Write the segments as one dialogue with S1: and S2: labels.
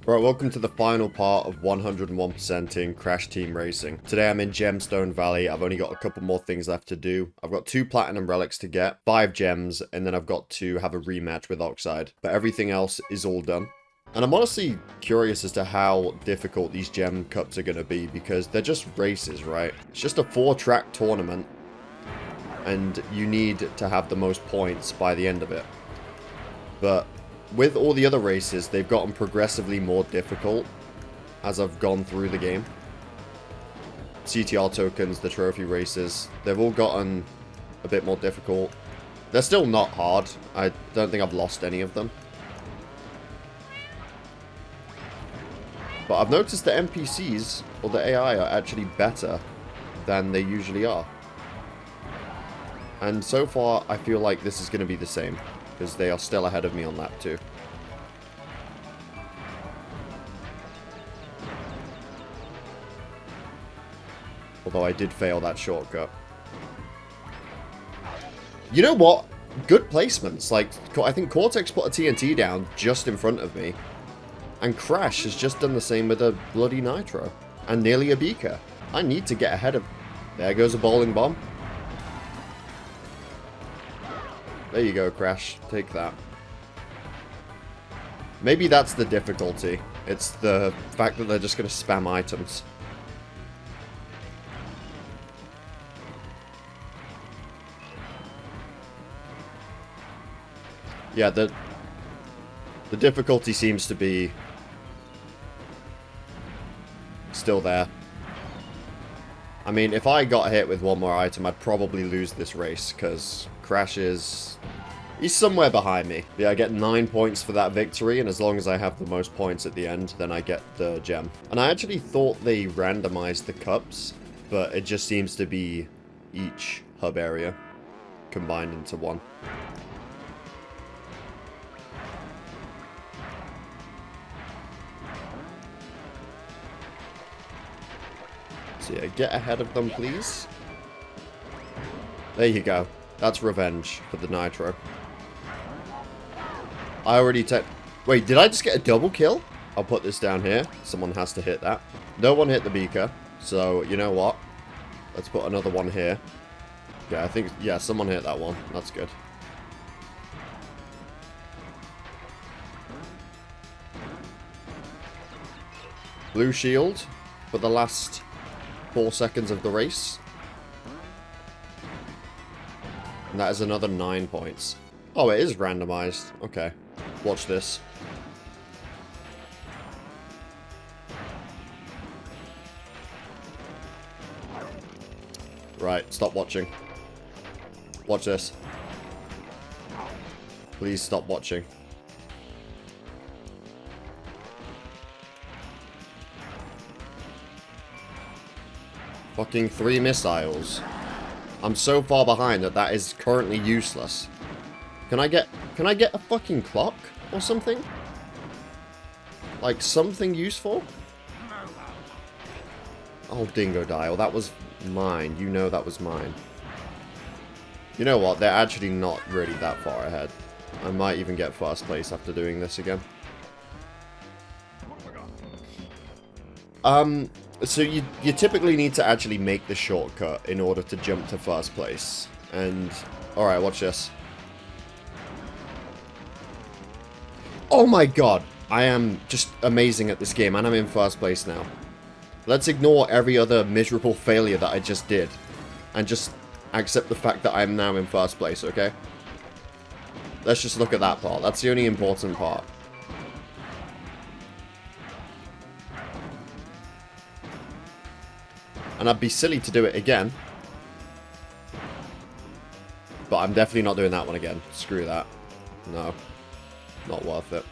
S1: Right, welcome to the final part of 101% in Crash Team Racing. Today I'm in Gemstone Valley. I've only got a couple more things left to do. I've got 2 platinum relics to get, 5 gems, and then I've got to have a rematch with Oxide. But everything else is all done. And I'm honestly curious as to how difficult these gem cups are going to be, because they're just races, right? It's just a 4-track tournament, and you need to have the most points by the end of it. But with all the other races, they've gotten progressively more difficult as I've gone through the game. CTR tokens, the trophy races, they've all gotten a bit more difficult. They're still not hard. I don't think I've lost any of them. But I've noticed the NPCs, or the AI, are actually better than they usually are. And so far, I feel like this is going to be the same, because they are still ahead of me on that too. Although I did fail that shortcut. You know what? Good placements. Like, I think Cortex put a TNT down just in front of me. And Crash has just done the same with a bloody Nitro. And nearly a Beaker. I need to get ahead of... There goes a bowling bomb. There you go, Crash. Take that. Maybe that's the difficulty. It's the fact that they're just going to spam items. Yeah, the difficulty seems to be still there. I mean, if I got hit with one more item, I'd probably lose this race, because Crash is... He's somewhere behind me. Yeah, I get 9 points for that victory, and as long as I have the most points at the end, then I get the gem. And I actually thought they randomized the cups, but it just seems to be each hub area combined into one. So yeah, get ahead of them, please. There you go. That's revenge for the Nitro. I already Wait, did I just get a double kill? I'll put this down here. Someone has to hit that. No one hit the beaker. So, you know what? Let's put another one here. Yeah, I think... Yeah, someone hit that one. That's good. Blue shield for the last 4 seconds of the race. And that is another 9 points. Oh, it is randomized. Okay. Watch this. Right, stop watching. Watch this. Please stop watching. Fucking 3 missiles. I'm so far behind that that is currently useless. Can I get a fucking clock or something? Like something useful? Oh, Dingo Dial, that was mine. You know that was mine. You know what? They're actually not really that far ahead. I might even get first place after doing this again. So you typically need to actually make the shortcut in order to jump to first place. And, alright, watch this. Oh my god! I am just amazing at this game, and I'm in first place now. Let's ignore every other miserable failure that I just did. And just accept the fact that I'm now in first place, okay? Let's just look at that part. That's the only important part. And I'd be silly to do it again. But I'm definitely not doing that one again. Screw that. No. Not worth it.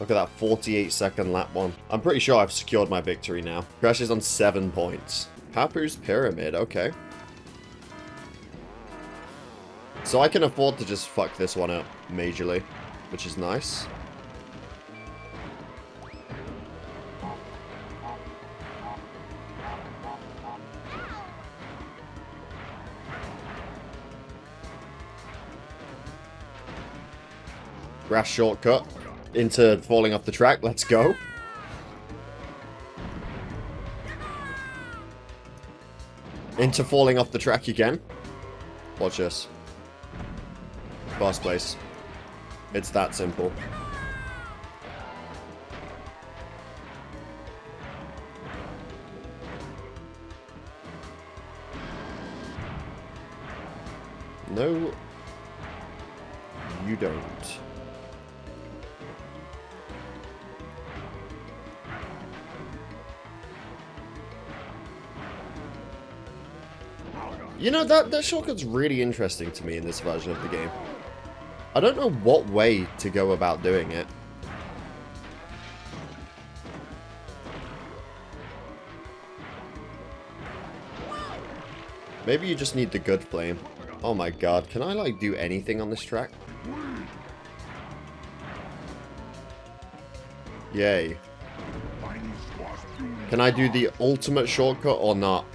S1: Look at that 48-second lap one. I'm pretty sure I've secured my victory now. Crash is on 7 points. Papu's Pyramid, okay. So I can afford to just fuck this one up majorly, which is nice. Grass shortcut into falling off the track. Let's go. Into falling off the track again. Watch this. First place. It's that simple. No, you don't. You know, that shortcut's really interesting to me in this version of the game. I don't know what way to go about doing it. Maybe you just need the good flame. Oh my god, can I like do anything on this track? Yay. Can I do the ultimate shortcut or not?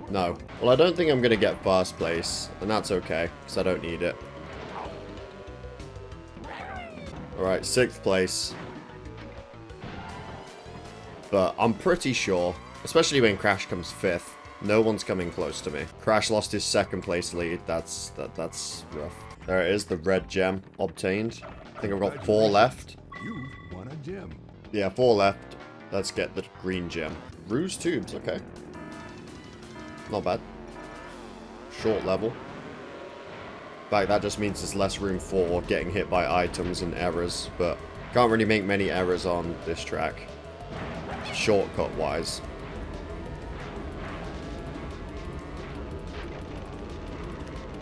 S1: No. Well, I don't think I'm going to get first place, and that's okay, because I don't need it. Alright, 6th place. But I'm pretty sure, especially when Crash comes 5th, no one's coming close to me. Crash lost his 2nd place lead. That's rough. There it is, the red gem obtained. I think I've got 4 left.
S2: You won a gem.
S1: Yeah, 4 left. Let's get the green gem. Ruse tubes, okay. Not bad. Short level. In fact, that just means there's less room for getting hit by items and errors, but can't really make many errors on this track. Shortcut-wise.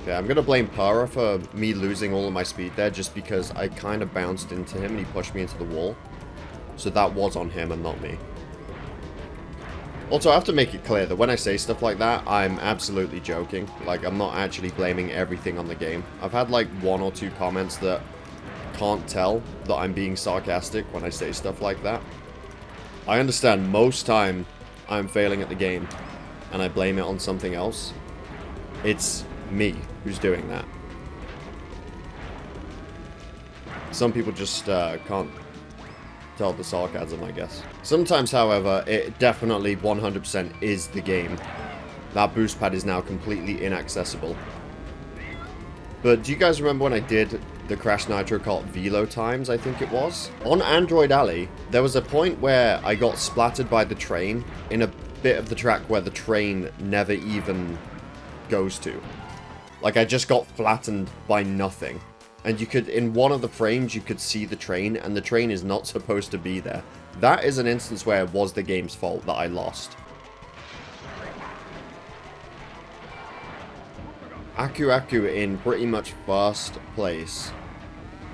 S1: Okay, I'm gonna blame Para for me losing all of my speed there just because I kind of bounced into him and he pushed me into the wall. So that was on him and not me. Also, I have to make it clear that when I say stuff like that, I'm absolutely joking. Like, I'm not actually blaming everything on the game. I've had like 1 or 2 comments that can't tell that I'm being sarcastic when I say stuff like that. I understand most time I'm failing at the game and I blame it on something else. It's me who's doing that. Some people just can't tell the sarcasm, I guess. Sometimes, however, it definitely 100% is the game. That boost pad is now completely inaccessible. But do you guys remember when I did the Crash Nitro Kart Velo times, I think it was? On Android Alley, there was a point where I got splattered by the train in a bit of the track where the train never even goes to. Like, I just got flattened by nothing. And you could, in one of the frames, you could see the train, and the train is not supposed to be there. That is an instance where it was the game's fault that I lost. Aku Aku in pretty much first place.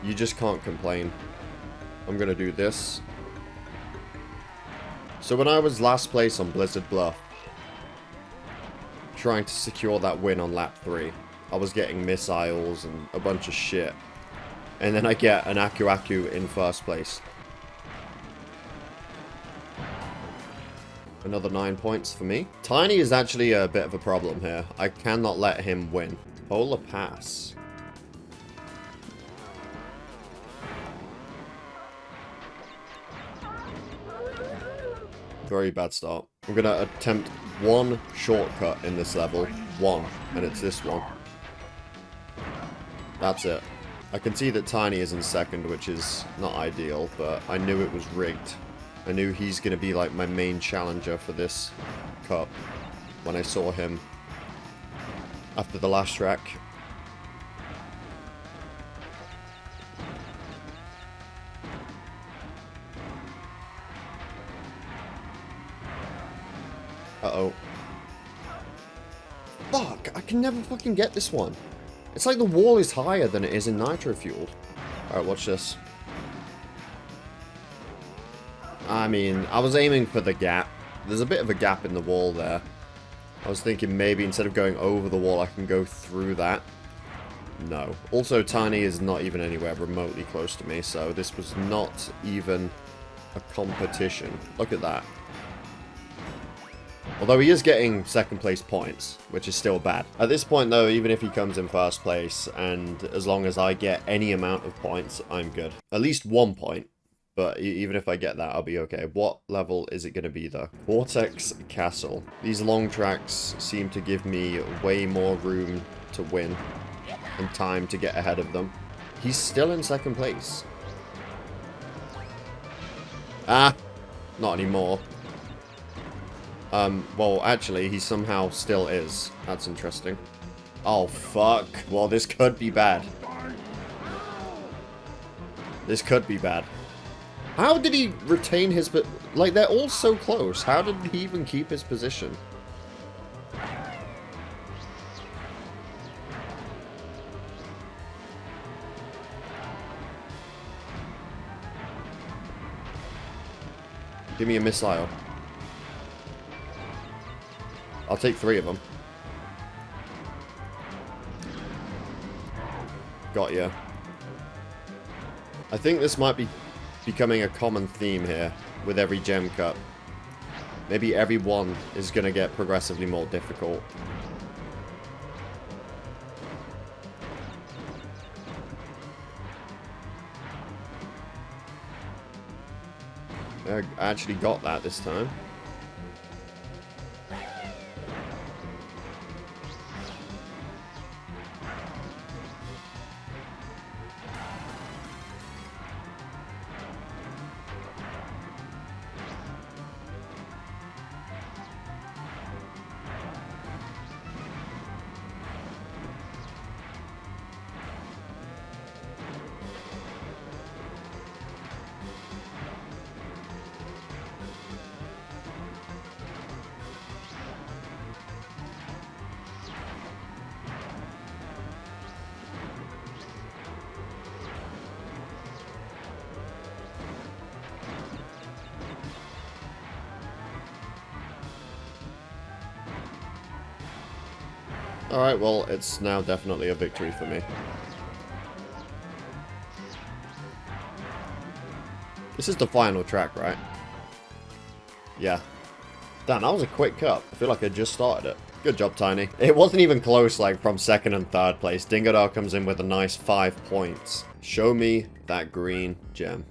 S1: You just can't complain. I'm gonna do this. So when I was last place on Blizzard Bluff, trying to secure that win on lap 3, I was getting missiles and a bunch of shit. And then I get an Aku Aku in first place. Another 9 points for me. Tiny is actually a bit of a problem here. I cannot let him win. Polar Pass. Very bad start. I'm going to attempt one shortcut in this level. One. And it's this one. That's it. I can see that Tiny is in second, which is not ideal, but I knew it was rigged. I knew he's going to be like my main challenger for this cup when I saw him after the last track. Uh-oh. Fuck! I can never fucking get this one. It's like the wall is higher than it is in Nitro Fueled. Alright, watch this. I mean, I was aiming for the gap. There's a bit of a gap in the wall there. I was thinking maybe instead of going over the wall, I can go through that. No. Also, Tiny is not even anywhere remotely close to me, so this was not even a competition. Look at that. Although he is getting second place points, which is still bad. At this point though, even if he comes in first place, and as long as I get any amount of points, I'm good. At least 1 point. But even if I get that, I'll be okay. What level is it going to be, though? Vortex Castle. These long tracks seem to give me way more room to win and time to get ahead of them. He's still in second place. Ah, not anymore. Well, actually, he somehow still is. That's interesting. Oh, fuck. Well, this could be bad. This could be bad. How did he retain his... Like, they're all so close. How did he even keep his position? Give me a missile. I'll take 3 of them. Got ya. I think this might be becoming a common theme here with every gem cup. Maybe every one is going to get progressively more difficult. I actually got that this time. Alright, well, it's now definitely a victory for me. This is the final track, right? Yeah. Damn, that was a quick cup. I feel like I just started it. Good job, Tiny. It wasn't even close, like, from second and third place. Dingodile comes in with a nice 5 points. Show me that green gem.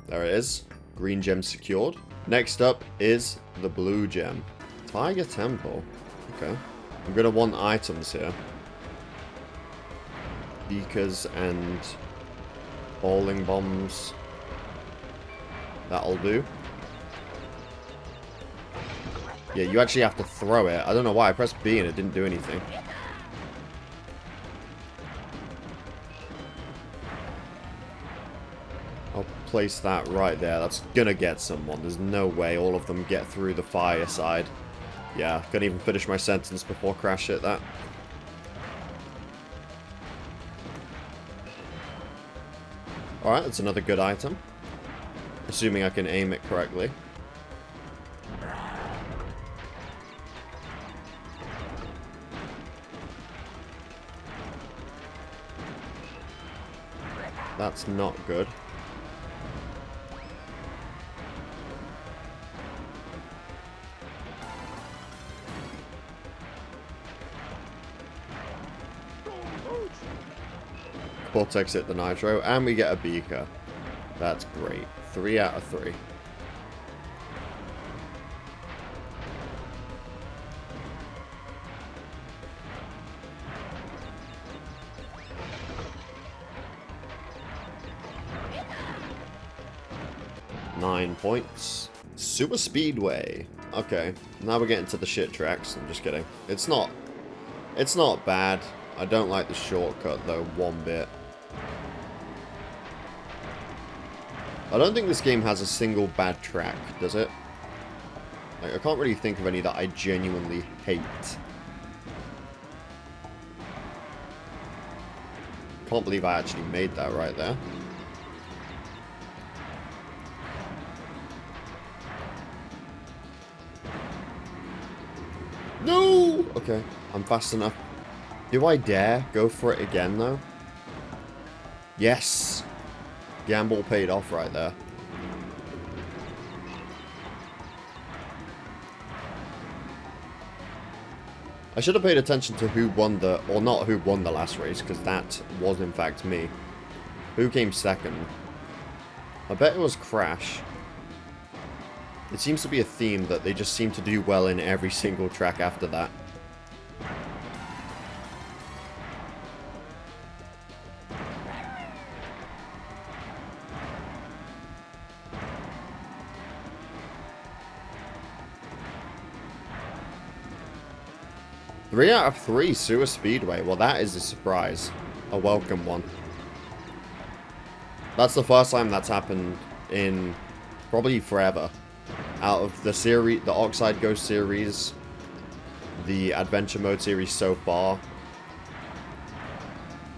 S1: There it is. Green gem secured. Next up is the blue gem. Tiger Temple. Okay. I'm going to want items here. Beakers and bowling bombs. That'll do. Yeah, you actually have to throw it. I don't know why. I pressed B and it didn't do anything. I'll place that right there. That's gonna get someone. There's no way all of them get through the fire side. Yeah, couldn't even finish my sentence before Crash hit that. Alright, that's another good item. Assuming I can aim it correctly. That's not good. Vortex hit the nitro, and we get a beaker. That's great. 3 out of 3. Nine points. Super Speedway. Okay, now we're getting to the shit tracks. I'm just kidding. It's not bad. I don't like the shortcut though one bit. I don't think this game has a single bad track, does it? Like, I can't really think of any that I genuinely hate. Can't believe I actually made that right there. No! Okay, I'm fast enough. Do I dare go for it again, though? Yes! Gamble paid off right there. I should have paid attention to who won the, or not who won the last race, because that was in fact me. Who came second? I bet it was Crash. It seems to be a theme that they just seem to do well in every single track after that. Three out of 3 Sewer Speedway. Well, that is a surprise. A welcome one. That's the first time that's happened in probably forever. Out of the series, the Oxide Ghost series, the Adventure Mode series so far,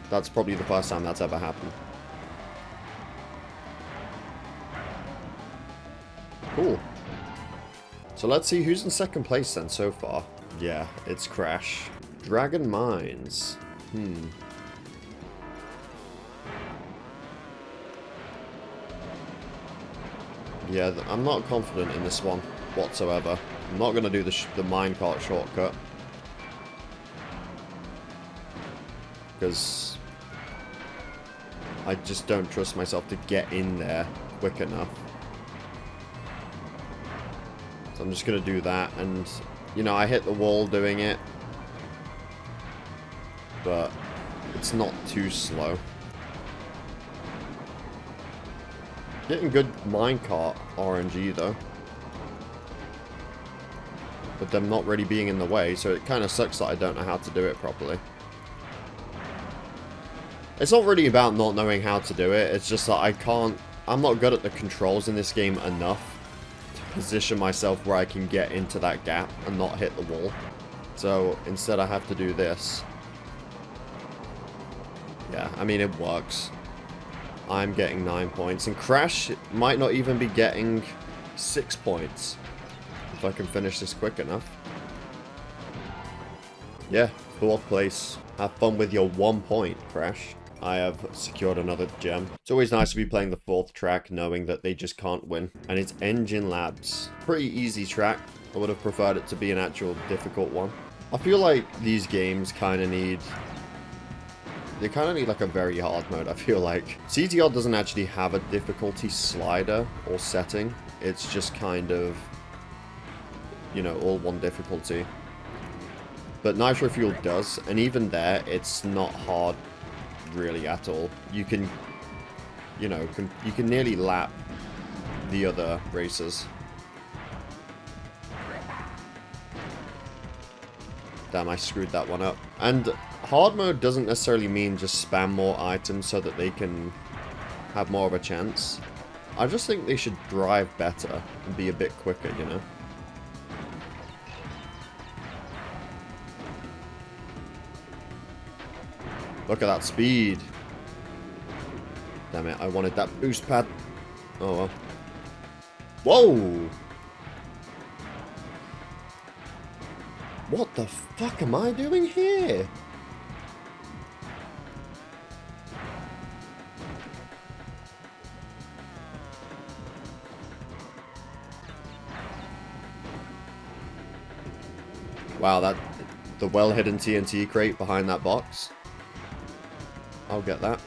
S1: that's probably the first time that's ever happened. Cool. So let's see who's in second place then so far. Yeah, it's Crash. Dragon Mines. Yeah, I'm not confident in this one whatsoever. I'm not going to do the minecart shortcut. Because I just don't trust myself to get in there quick enough. So I'm just going to do that. And, you know, I hit the wall doing it. But it's not too slow. Getting good minecart RNG though. But them not really being in the way, so it kind of sucks that I don't know how to do it properly. It's not really about not knowing how to do it, it's just that I'm not good at the controls in this game enough to position myself where I can get into that gap and not hit the wall. So instead I have to do this. Yeah, I mean it works. I'm getting 9 points, and Crash might not even be getting 6 points if I can finish this quick enough. Yeah, 4th place. Have fun with your 1 point, Crash. I have secured another gem. It's always nice to be playing the 4th track knowing that they just can't win. And it's Engine Labs. Pretty easy track. I would have preferred it to be an actual difficult one. I feel like these games kind of need... They kind of need like a very hard mode, I feel like. CTR doesn't actually have a difficulty slider or setting. It's just kind of, you know, all one difficulty. But Nitro Fuel does, and even there, it's not hard really at all. You can, you know, you can nearly lap the other racers. Damn, I screwed that one up. And hard mode doesn't necessarily mean just spam more items so that they can have more of a chance. I just think they should drive better and be a bit quicker, you know? Look at that speed. Damn it, I wanted that boost pad. Oh well. Whoa! What the fuck am I doing here? Wow, the well-hidden TNT crate behind that box. I'll get that.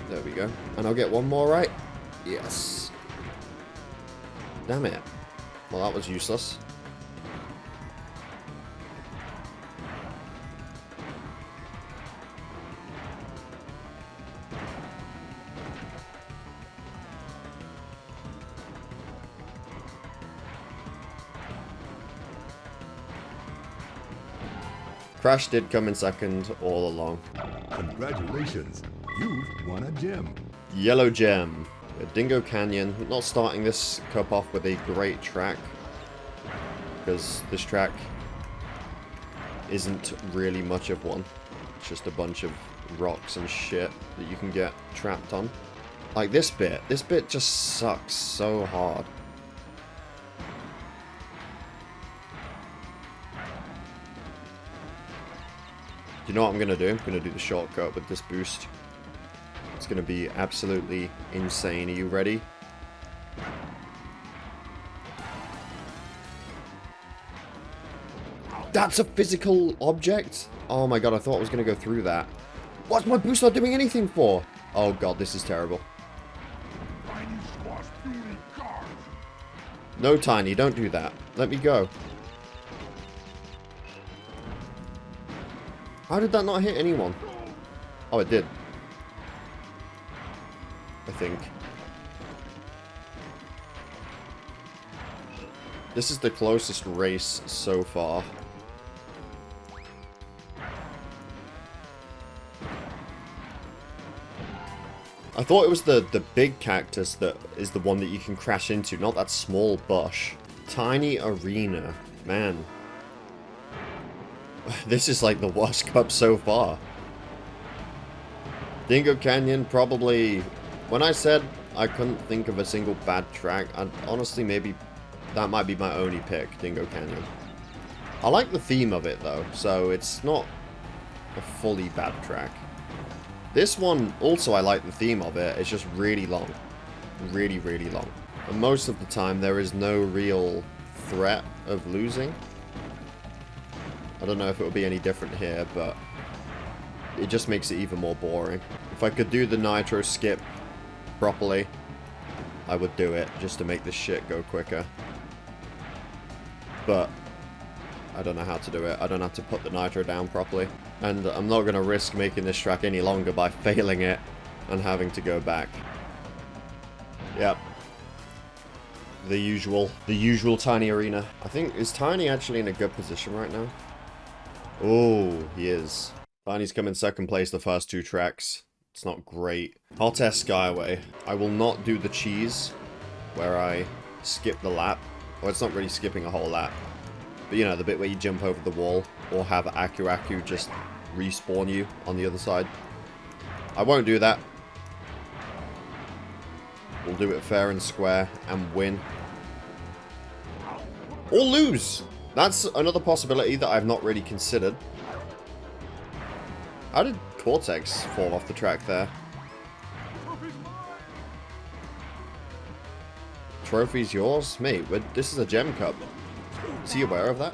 S1: There we go. And I'll get one more right. Yes. Damn it. Well, that was useless. Crash did come in second all along.
S2: Congratulations, you've won a gem.
S1: Yellow gem. Dingo Canyon. Not starting this cup off with a great track, because this track isn't really much of one. It's just a bunch of rocks and shit that you can get trapped on. Like this bit just sucks so hard. You know what I'm going to do? I'm going to do the shortcut with this boost. It's going to be absolutely insane. Are you ready? That's a physical object? Oh my god, I thought I was going to go through that. What's my boost not doing anything for? Oh god, this is terrible. No, Tiny, don't do that. Let me go. How did that not hit anyone? Oh, it did. I think. This is the closest race so far. I thought it was the big cactus that is the one that you can crash into, not that small bush. Tiny arena. Man. This is like the worst cup so far. Dingo Canyon, probably... When I said I couldn't think of a single bad track, honestly, maybe that might be my only pick, Dingo Canyon. I like the theme of it, though, so it's not a fully bad track. This one, also I like the theme of it, it's just really long. Really, really long. And most of the time, there is no real threat of losing. I don't know if it will be any different here, but it just makes it even more boring. If I could do the nitro skip properly, I would do it, just to make this shit go quicker. But I don't know how to do it. I don't have to put the nitro down properly. And I'm not going to risk making this track any longer by failing it and having to go back. Yep. The usual Tiny arena. I think, is Tiny actually in a good position right now? Oh, he is. Tiny's come in second place the first two tracks. It's not great. I'll test Skyway. I will not do the cheese, where I skip the lap. Well, it's not really skipping a whole lap. But you know, the bit where you jump over the wall, or have Aku just respawn you on the other side. I won't do that. We'll do it fair and square, and win. Or lose! That's another possibility that I've not really considered. How did Cortex fall off the track there? Trophy's yours? Mate, this is a gem cup. Is he aware of that?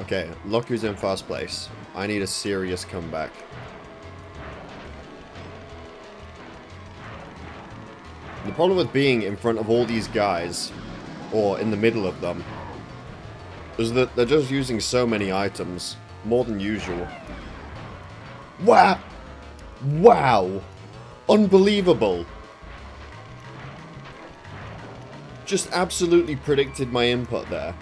S1: Okay, look who's in first place. I need a serious comeback. The problem with being in front of all these guys, or in the middle of them, is that they're just using so many items, more than usual. Wow! Wow! Unbelievable! Just absolutely predicted my input there.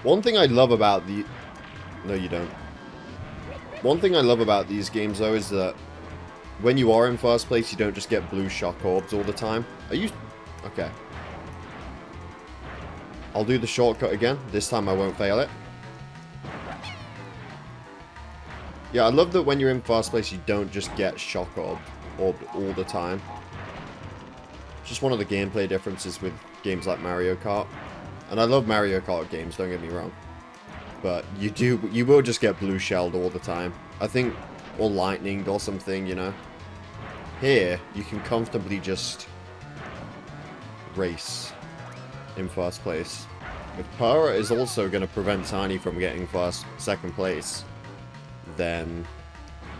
S1: One thing I love about the... No, you don't. One thing I love about these games, though, is that when you are in first place, you don't just get blue shock orbs all the time. Are you... Okay. I'll do the shortcut again. This time I won't fail it. Yeah, I love that when you're in first place, you don't just get shock orbed all the time. It's just one of the gameplay differences with games like Mario Kart. And I love Mario Kart games, don't get me wrong. But you will just get blue shelled all the time. I think, or lightning or something, you know. Here, you can comfortably just race in first place. If Pura is also going to prevent Tiny from getting second place, then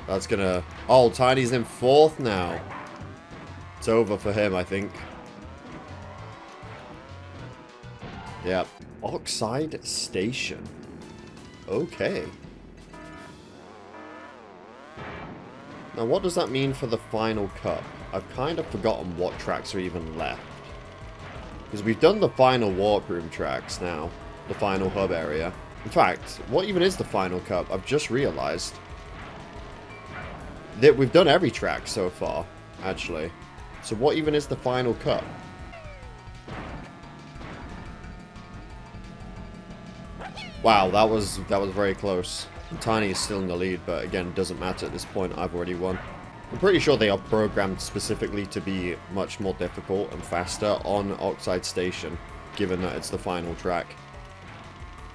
S1: that's going to... Oh, Tiny's in fourth now. It's over for him, I think. Yep. Oxide Station. Okay. Now, what does that mean for the final cup? I've kind of forgotten what tracks are even left. Because we've done the final warp room tracks now. The final hub area. In fact, what even is the final cup? I've just realized that we've done every track so far, actually. So what even is the final cup? Wow, that was very close. Tiny is still in the lead, but again, it doesn't matter at this point. I've already won. I'm pretty sure they are programmed specifically to be much more difficult and faster on Oxide Station, given that it's the final track.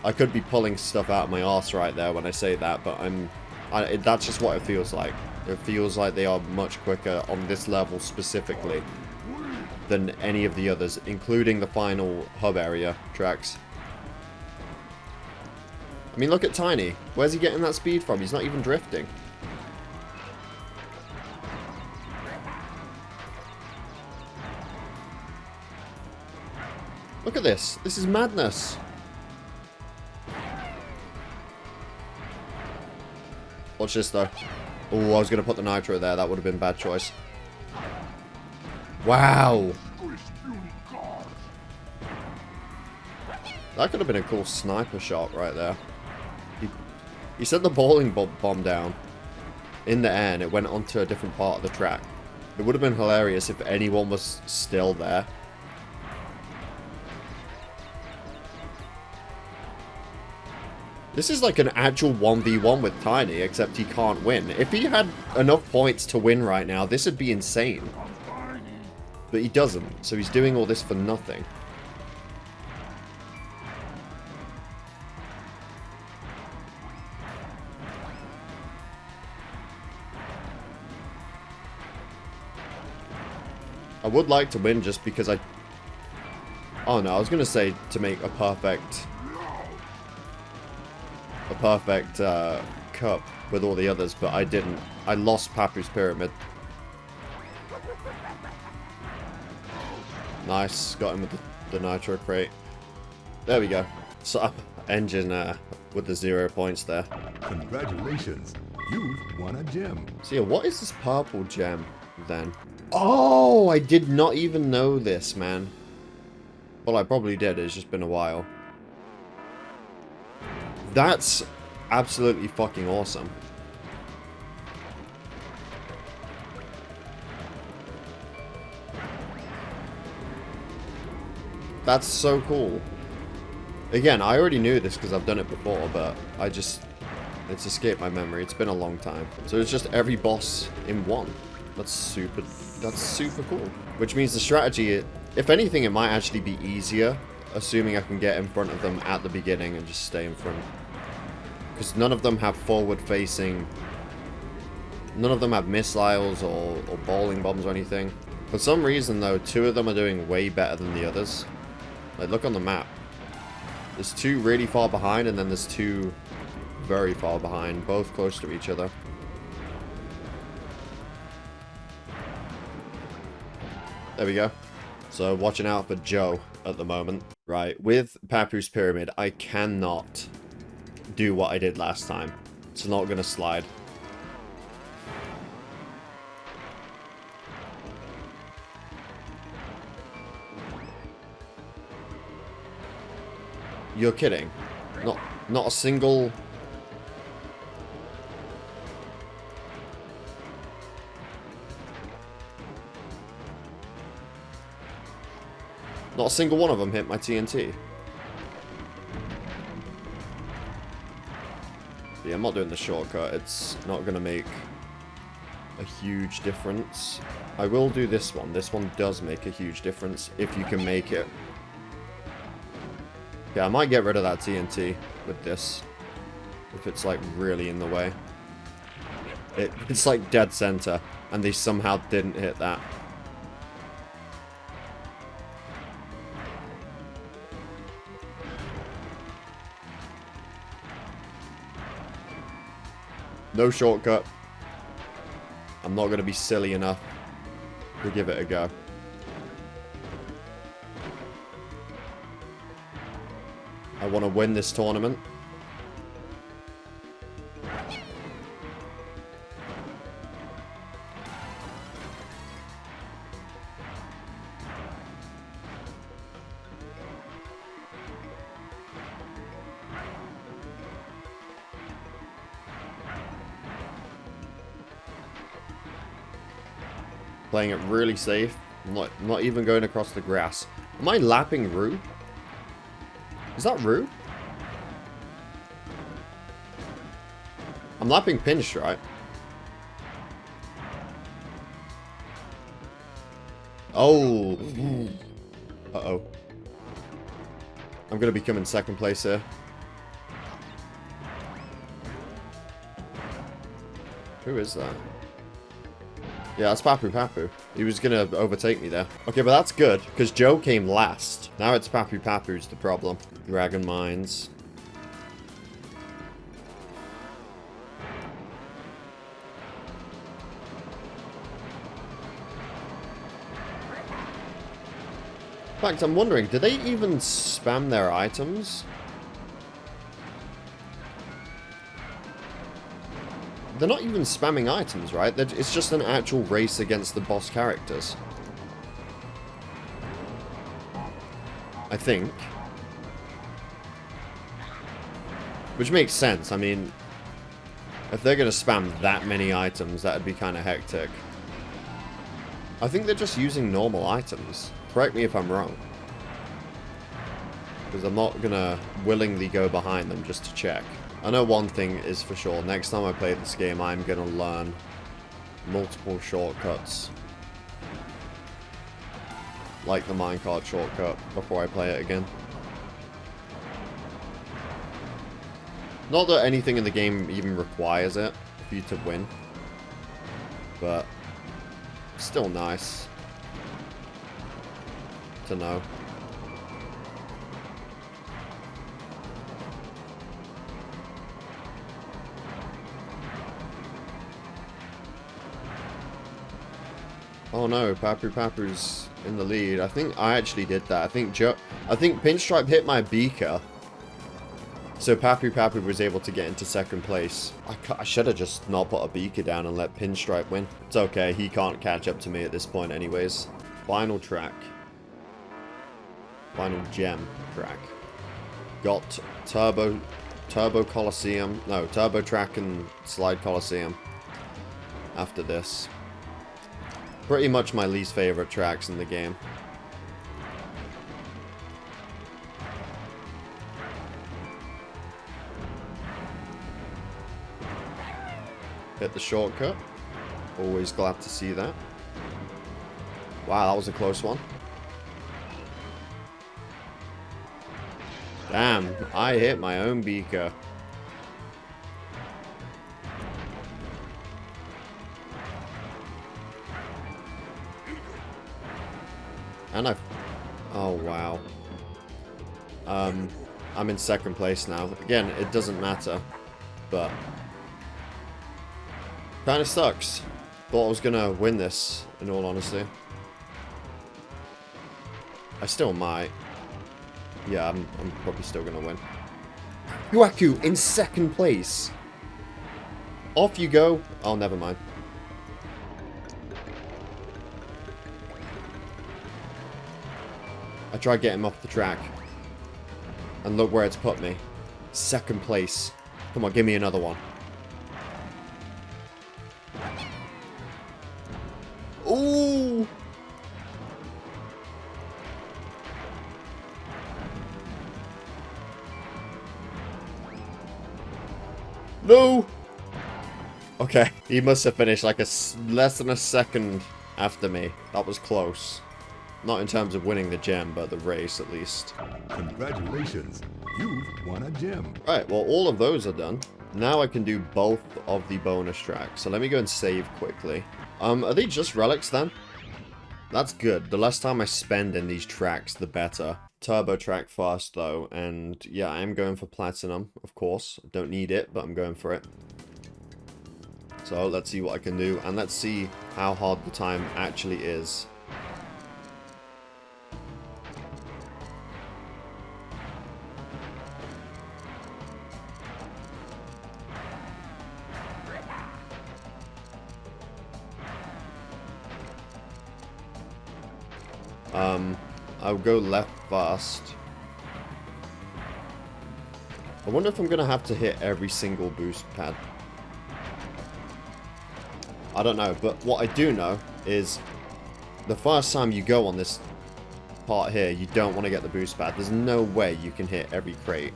S1: I could be pulling stuff out of my arse right there when I say that, but that's just what it feels like. It feels like they are much quicker on this level specifically than any of the others, including the final hub area tracks. I mean, look at Tiny. Where's he getting that speed from? He's not even drifting. Look at this. This is madness. Watch this, though. Oh, I was going to put the nitro there. That would have been a bad choice. Wow. That could have been a cool sniper shot right there. He set the bowling bomb down in the air and it went onto a different part of the track. It would have been hilarious if anyone was still there. This is like an actual 1v1 with Tiny, except he can't win. If he had enough points to win right now, this would be insane. But he doesn't, so he's doing all this for nothing. I would like to win just because I... Oh no, I was going to say to make a perfect cup with all the others, but I didn't. I lost Papu's Pyramid. Nice, got him with the nitro crate. There we go. So engine with the 0 points there.
S2: Congratulations, you've won a gem.
S1: So yeah, what is this purple gem then? Oh, I did not even know this, man. Well, I probably did. It's just been a while. That's absolutely fucking awesome. That's so cool. Again, I already knew this because I've done it before, but it's escaped my memory. It's been a long time. So it's just every boss in one. That's super cool. Which means the strategy, if anything, it might actually be easier, assuming I can get in front of them at the beginning and just stay in front. Because none of them have forward-facing... None of them have missiles or bowling bombs or anything. For some reason, though, 2 of them are doing way better than the others. Like, look on the map. There's 2 really far behind, and then there's 2 very far behind, both close to each other. There we go. So, watching out for Joe at the moment. Right, with Papu's Pyramid, I cannot do what I did last time. It's not going to slide. You're kidding. Not a single... Not a single one of them hit my TNT. Yeah, I'm not doing the shortcut. It's not going to make a huge difference. I will do this one. This one does make a huge difference if you can make it. Yeah, I might get rid of that TNT with this. If it's like really in the way. It's like dead center. And they somehow didn't hit that. No shortcut. I'm not going to be silly enough to give it a go. I want to win this tournament. Playing it really safe. I'm not even going across the grass. Am I lapping Rue? Is that Rue? I'm lapping Pinstripe. Oh. Uh-oh. I'm going to be coming second place here. Who is that? Yeah, that's Papu Papu. He was gonna overtake me there. Okay, but that's good, because Joe came last. Now it's Papu Papu's the problem. Dragon Mines. In fact, I'm wondering, do they even spam their items? They're not even spamming items, right? It's just an actual race against the boss characters. I think. Which makes sense. I mean, if they're going to spam that many items, that would be kind of hectic. I think they're just using normal items. Correct me if I'm wrong. Because I'm not going to willingly go behind them just to check. I know one thing is for sure. Next time I play this game, I'm going to learn multiple shortcuts. Like the minecart shortcut before I play it again. Not that anything in the game even requires it for you to win. But still nice to know. Oh no, Papu Papu's in the lead. I think I actually did that. I think Pinstripe hit my beaker. So Papu Papu was able to get into second place. I should have just not put a beaker down and let Pinstripe win. It's okay, he can't catch up to me at this point anyways. Final track. Final gem track. Got Turbo Coliseum. No, Turbo Track and Slide Coliseum. After this. Pretty much my least favorite tracks in the game. Hit the shortcut. Always glad to see that. Wow, that was a close one. Damn, I hit my own beaker. And oh wow. I'm in second place now. Again, it doesn't matter, but kind of sucks. Thought I was gonna win this, in all honesty. I still might. Yeah, I'm probably still gonna win. Yuaku in second place. Off you go. Oh, never mind. I tried getting him off the track. And look where it's put me. Second place. Come on, give me another one. Ooh! No! Okay, he must have finished like less than a second after me. That was close. Not in terms of winning the gem, but the race at least.
S2: Congratulations, you've won a gem.
S1: Right, well, all of those are done. Now I can do both of the bonus tracks. So let me go and save quickly. Are they just relics then? That's good. The less time I spend in these tracks, the better. Turbo track first though, and yeah, I am going for platinum, of course. Don't need it, but I'm going for it. So let's see what I can do, and let's see how hard the time actually is. I'll go left first. I wonder if I'm going to have to hit every single boost pad. I don't know, but what I do know is the first time you go on this part here, you don't want to get the boost pad. There's no way you can hit every crate.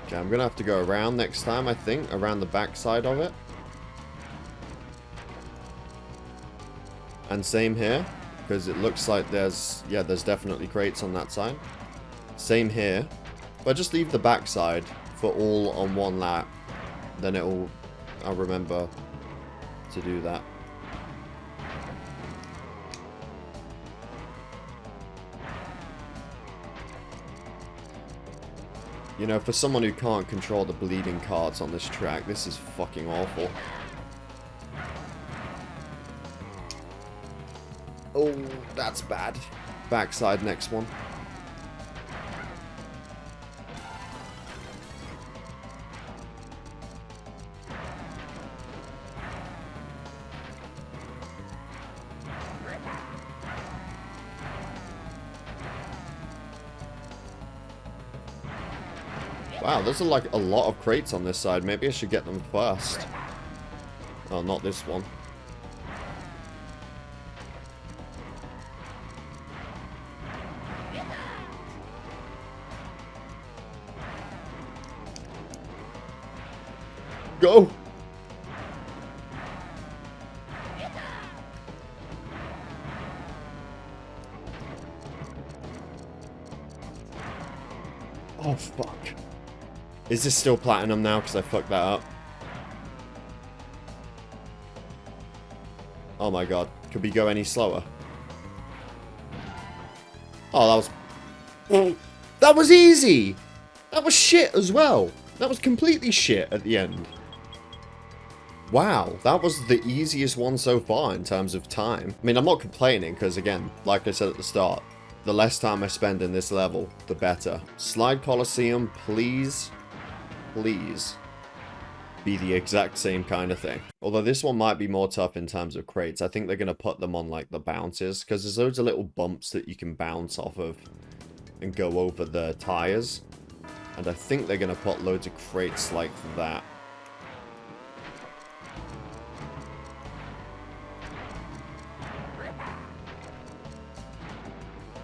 S1: Okay, I'm going to have to go around next time, I think. Around the back side of it. And same here, because it looks like there's definitely crates on that side. Same here. If I just leave the backside for all on one lap, then I'll remember to do that. You know, for someone who can't control the bleeding carts on this track, this is fucking awful. Oh, that's bad. Backside next one. Wow, there's like a lot of crates on this side. Maybe I should get them first. Oh, not this one. Go! Oh, fuck. Is this still platinum now because I fucked that up? Oh my god. Could we go any slower? Oh, that was... That was easy! That was shit as well. That was completely shit at the end. Wow, that was the easiest one so far in terms of time. I mean, I'm not complaining because, again, like I said at the start, the less time I spend in this level, the better. Slide Coliseum, please, please be the exact same kind of thing. Although this one might be more tough in terms of crates. I think they're going to put them on, like, the bounces because there's loads of little bumps that you can bounce off of and go over the tires. And I think they're going to put loads of crates like that.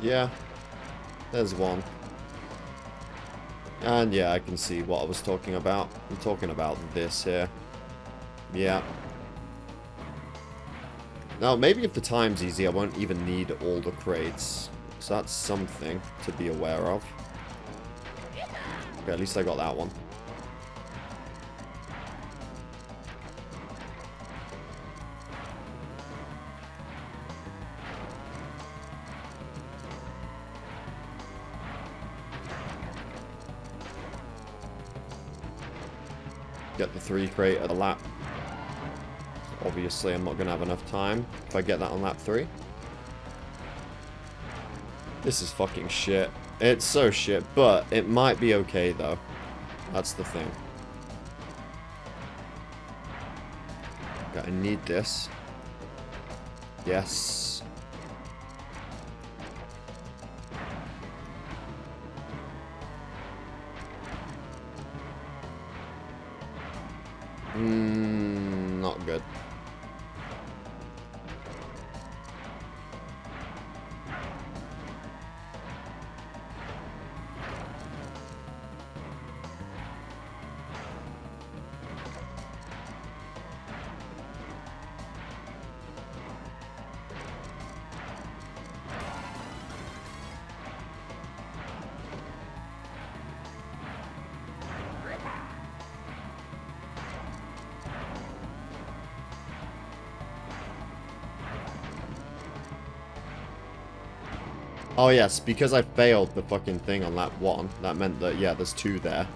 S1: Yeah, there's one. And yeah, I can see what I was talking about. I'm talking about this here. Yeah. Now, maybe if the time's easy, I won't even need all the crates. So that's something to be aware of. Okay, at least I got that one. Get the 3 crate at a lap. Obviously, I'm not going to have enough time if I get that on lap 3. This is fucking shit. It's so shit, but it might be okay, though. That's the thing. Okay, I need this. Yes. Not good. Oh yes, because I failed the fucking thing on lap 1, that meant that, yeah, there's 2 there.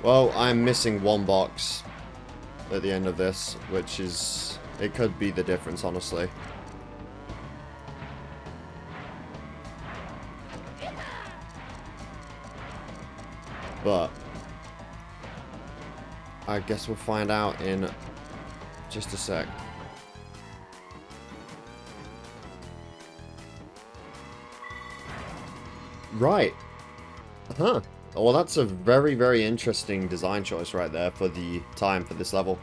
S1: Well, I'm missing 1 box at the end of this, which is... it could be the difference, honestly. But I guess we'll find out in just a sec. Right. Huh. Well, that's a very, very interesting design choice right there for the time for this level.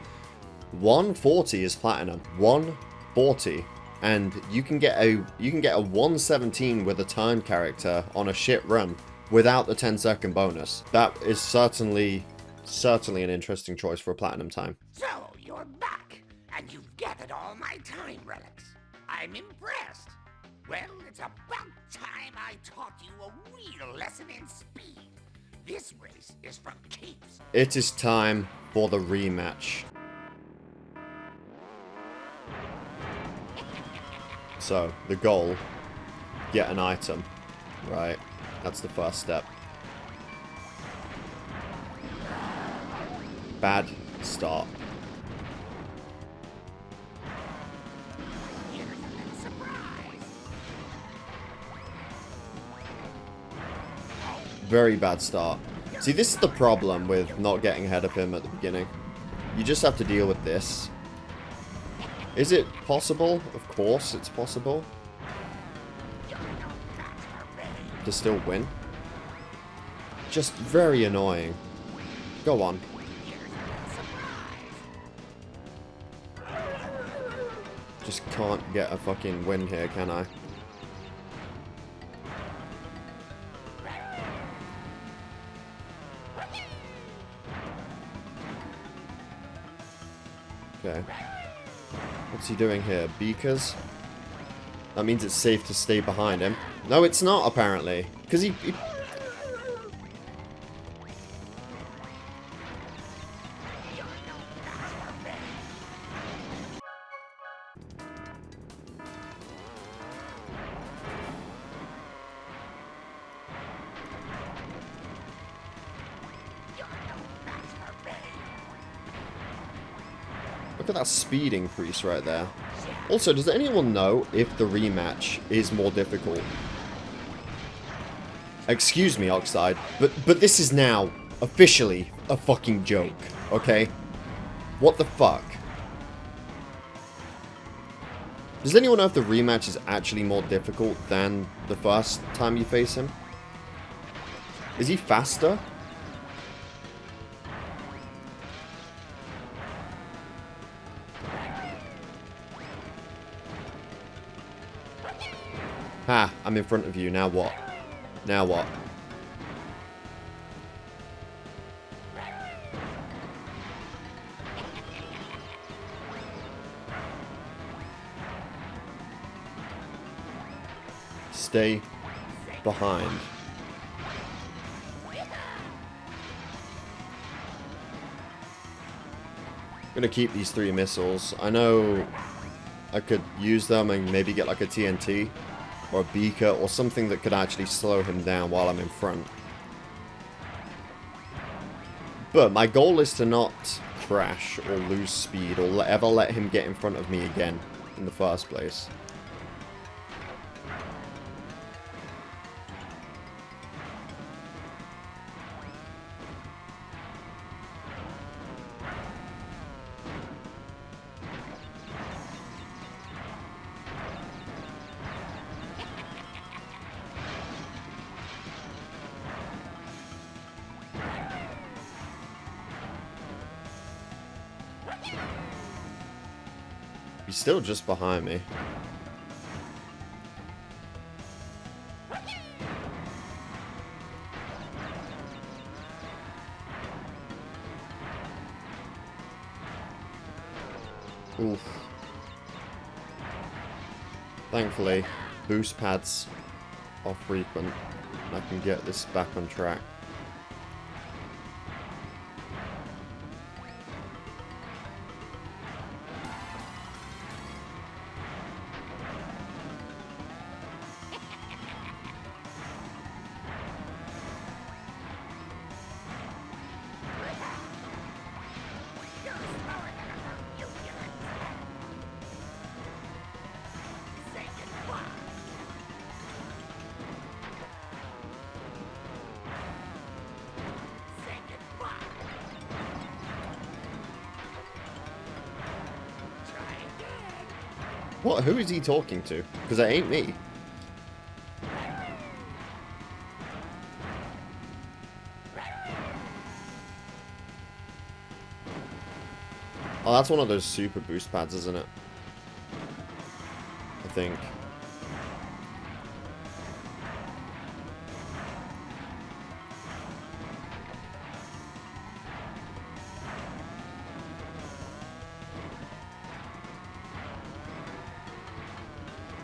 S1: 140 is platinum. 140. and you can get a 117 with a turn character on a shit run without the 10-second bonus. That is certainly an interesting choice for a platinum time.
S3: So, you're back, and you've gathered all my time relics. I'm impressed. Well, it's about time I taught you a real lesson in speed. This race is for keeps.
S1: It is time for the rematch. So, the goal, get an item. Right, that's the first step. Bad start.
S3: Here's a surprise.
S1: Very bad start. See, this is the problem with not getting ahead of him at the beginning. You just have to deal with this. Is it possible? Of course it's possible. To still win. Just very annoying. Go on. Just can't get a fucking win here, can I? Okay. What's he doing here? Beakers? That means it's safe to stay behind him. No, it's not, apparently. Because he... Look at that speed increase right there. Also, does anyone know if the rematch is more difficult? Excuse me, Oxide, but this is now officially a fucking joke, okay? What the fuck? Does anyone know if the rematch is actually more difficult than the first time you face him? Is he faster? Ha, I'm in front of you, now what? Now what? Stay behind. I'm gonna keep these 3 missiles. I know I could use them and maybe get like a TNT. Or a beaker, or something that could actually slow him down while I'm in front. But my goal is to not crash or lose speed or ever let him get in front of me again in the first place. He's still just behind me. Oof. Thankfully, boost pads are frequent. I can get this back on track. What? Who is he talking to? Because it ain't me. Oh, that's one of those super boost pads, isn't it? think.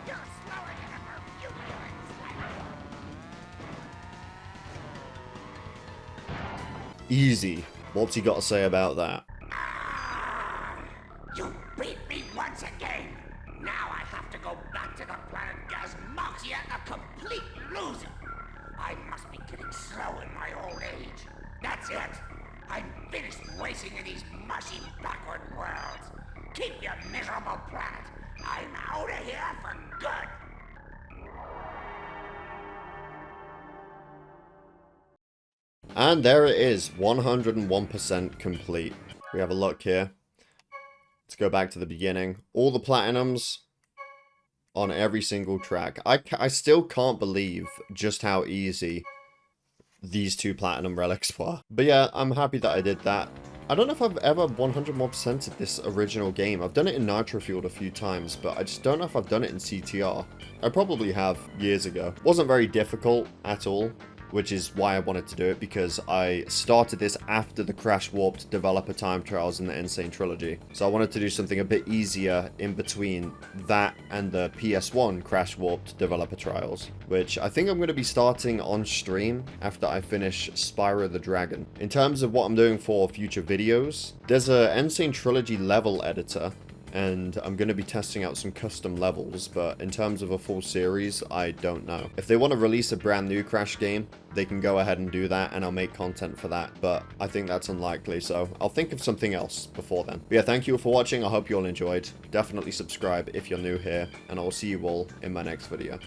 S3: You're slower than a Bermudian sniper.
S1: Easy. What's he got to say about that?
S3: You beat me once again. Now I have to go back to the planet Gazmoxia a complete loser. I must be getting slow in my old age. That's it. I'm finished racing in these mushy backward worlds. Keep your miserable planet. I'm out of here for good.
S1: And there it is, 101% complete. We have a look here. Let's go back to the beginning. All the platinums on every single track. I still can't believe just how easy these 2 platinum relics were. But yeah, I'm happy that I did that. I don't know if I've ever 100%ed this original game. I've done it in Nitro Fueled a few times, but I just don't know if I've done it in CTR. I probably have years ago. Wasn't very difficult at all, which is why I wanted to do it, because I started this after the Crash Warped developer time trials in the Insane Trilogy. So I wanted to do something a bit easier in between that and the PS1 Crash Warped developer trials, which I think I'm going to be starting on stream after I finish Spyro the Dragon. In terms of what I'm doing for future videos, there's a Insane Trilogy level editor, and I'm going to be testing out some custom levels, but in terms of a full series, I don't know. If they want to release a brand new Crash game, they can go ahead and do that, and I'll make content for that, but I think that's unlikely, so I'll think of something else before then. But yeah, thank you all for watching. I hope you all enjoyed. Definitely subscribe if you're new here, and I'll see you all in my next video.